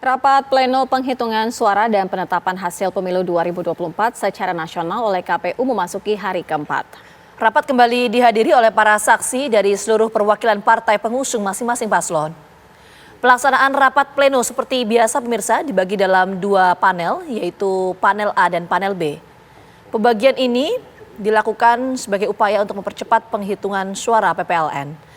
Rapat pleno penghitungan suara dan penetapan hasil pemilu 2024 secara nasional oleh KPU memasuki hari keempat. Rapat kembali dihadiri oleh para saksi dari seluruh perwakilan partai pengusung masing-masing paslon. Pelaksanaan rapat pleno seperti biasa pemirsa dibagi dalam dua panel, yaitu panel A dan panel B. Pembagian ini dilakukan sebagai upaya untuk mempercepat penghitungan suara PPLN.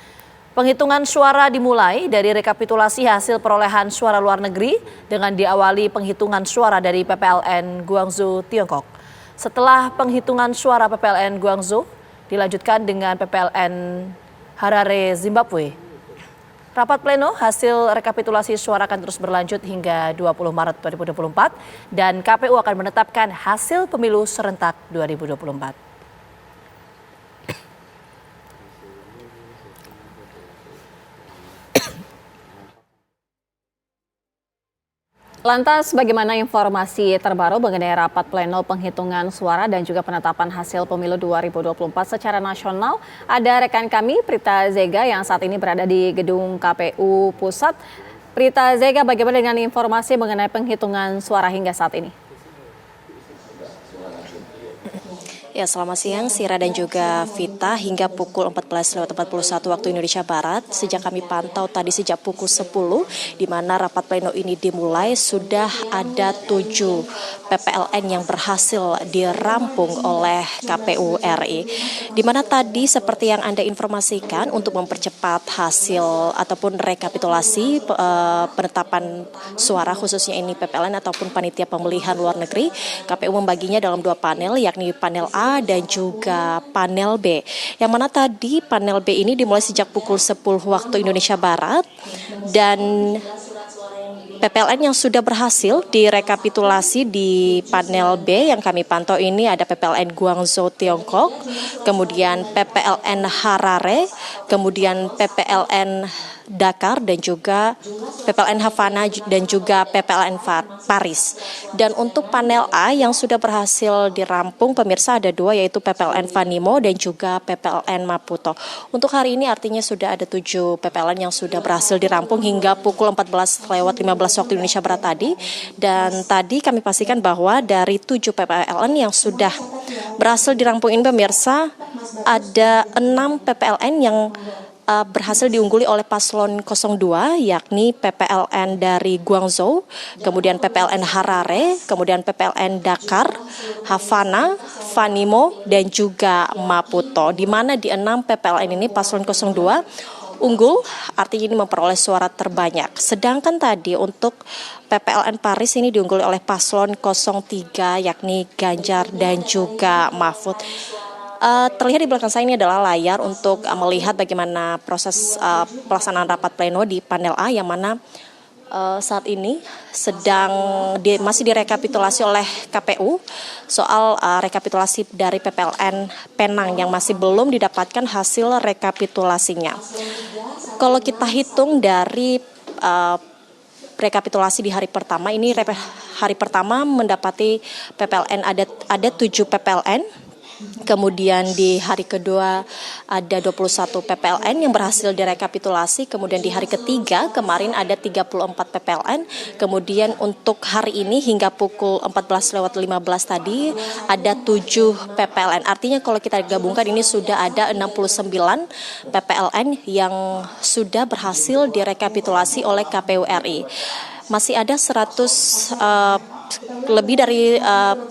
Penghitungan suara dimulai dari rekapitulasi hasil perolehan suara luar negeri dengan diawali penghitungan suara dari PPLN Guangzhou, Tiongkok. Setelah penghitungan suara PPLN Guangzhou, dilanjutkan dengan PPLN Harare, Zimbabwe. Rapat pleno hasil rekapitulasi suara akan terus berlanjut hingga 20 Maret 2024 dan KPU akan menetapkan hasil pemilu serentak 2024. Lantas bagaimana informasi terbaru mengenai rapat pleno penghitungan suara dan juga penetapan hasil pemilu 2024 secara nasional? Ada rekan kami Prita Zega yang saat ini berada di gedung KPU Pusat. Prita Zega, bagaimana dengan informasi mengenai penghitungan suara hingga saat ini? Ya, selamat siang Sira dan juga Vita. Hingga pukul 14.41 waktu Indonesia Barat, sejak kami pantau tadi sejak pukul 10, di mana rapat pleno ini dimulai, sudah ada 7 PPLN yang berhasil dirampung oleh KPU RI. Di mana tadi seperti yang Anda informasikan, untuk mempercepat hasil ataupun rekapitulasi penetapan suara khususnya ini PPLN ataupun panitia pemilihan luar negeri, KPU membaginya dalam dua panel, yakni panel A dan juga panel B. Yang mana tadi panel B ini dimulai sejak pukul 10 waktu Indonesia Barat, dan PPLN yang sudah berhasil direkapitulasi di panel B yang kami pantau ini ada PPLN Guangzhou, Tiongkok, kemudian PPLN Harare, kemudian PPLN Dakar dan juga PPLN Havana dan juga PPLN Paris. Dan untuk panel A yang sudah berhasil dirampung pemirsa ada dua, yaitu PPLN Vanimo dan juga PPLN Maputo. Untuk hari ini artinya sudah ada 7 PPLN yang sudah berhasil dirampung hingga pukul 14.15 waktu Indonesia Barat tadi. Dan tadi kami pastikan bahwa dari 7 PPLN yang sudah berhasil dirampung ini pemirsa, ada 6 PPLN yang berhasil diungguli oleh paslon 02, yakni PPLN dari Guangzhou, kemudian PPLN Harare, kemudian PPLN Dakar, Havana, Vanimo, dan juga Maputo. Di mana di 6 PPLN ini paslon 02 unggul, artinya ini memperoleh suara terbanyak. Sedangkan tadi untuk PPLN Paris ini diungguli oleh paslon 03, yakni Ganjar dan juga Mahfud. Terlihat di belakang saya ini adalah layar untuk melihat bagaimana proses pelaksanaan rapat pleno di panel A, yang mana saat ini masih direkapitulasi oleh KPU soal rekapitulasi dari PPLN Penang yang masih belum didapatkan hasil rekapitulasinya. Kalau kita hitung dari rekapitulasi di hari pertama ini, hari pertama mendapati PPLN ada 7 PPLN. Kemudian di hari kedua ada 21 PPLN yang berhasil direkapitulasi. Kemudian di hari ketiga kemarin ada 34 PPLN. Kemudian untuk hari ini hingga pukul 14.15 tadi ada 7 PPLN. Artinya kalau kita gabungkan ini sudah ada 69 PPLN yang sudah berhasil direkapitulasi oleh KPU RI. Masih ada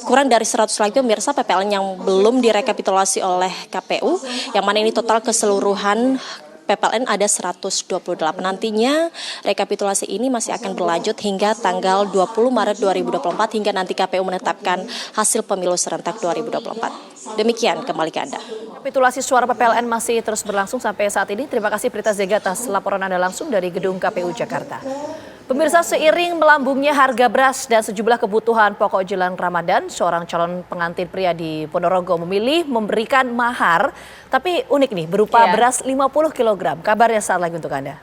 kurang dari 100 lagi pemirsa PPLN yang belum direkapitulasi oleh KPU, yang mana ini total keseluruhan PPLN ada 128. Nantinya rekapitulasi ini masih akan berlanjut hingga tanggal 20 Maret 2024 hingga nanti KPU menetapkan hasil pemilu serentak 2024. Demikian, kembali ke Anda. Rekapitulasi suara PPLN masih terus berlangsung sampai saat ini. Terima kasih Prita Zega atas laporan Anda langsung dari gedung KPU Jakarta. Pemirsa, seiring melambungnya harga beras dan sejumlah kebutuhan pokok jelang Ramadan, seorang calon pengantin pria di Ponorogo memilih memberikan mahar, tapi unik nih, berupa beras 50 kg. Kabarnya saat lagi untuk Anda.